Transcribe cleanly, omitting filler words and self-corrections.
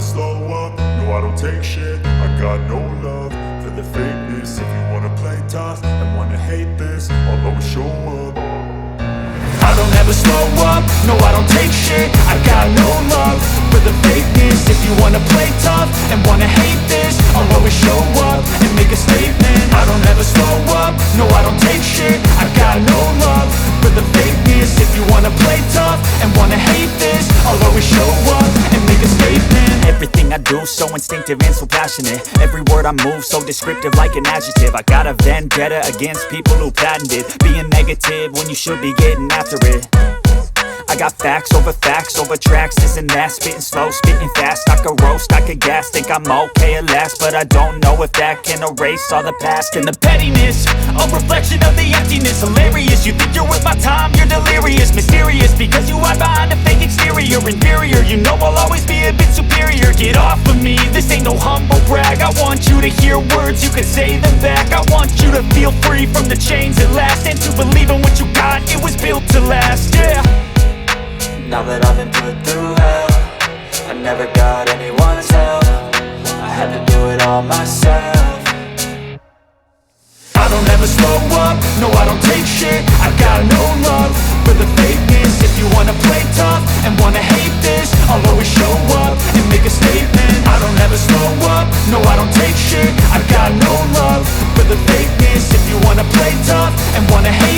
slow up, no I don't take shit. I got no love for the fakeness. If you wanna play tough and wanna hate this, I'll always show up. I don't ever slow up, no I don't take shit. I got no love for the fakeness. If you wanna play tough and wanna hate this, I'll always show up and make a statement. I don't ever slow up, no I don't take shit. I got no love for the fakeness. If you wanna play tough and wanna hate this, I'll always show up and make a statement. Everything I do so instinctive and so passionate. Every word I move so descriptive like an adjective. I got a vendetta against people who patented being negative when you should be getting after it. I got facts over tracks, this and that. Spitting slow, spitting fast, I could roast, I could gas. Think I'm okay at last, but I don't know if that can erase all the past. And the pettiness, a reflection of the emptiness. Hilarious, you think you're worth my time, you're delirious. Mysterious, because you hide behind a fake exterior. Inferior, you know I'll always be a bit superior. Get off of me, this ain't no humble brag. I want you to hear words, you can say them back. I want you to feel free from the chains at last, and to believe in what you got, it was built to last, yeah. Now that I've been put through hell, I never got anyone's help. I had to do it all myself. I don't ever slow up, no I don't take shit. I got no love for the fakeness. If you wanna play tough and wanna hate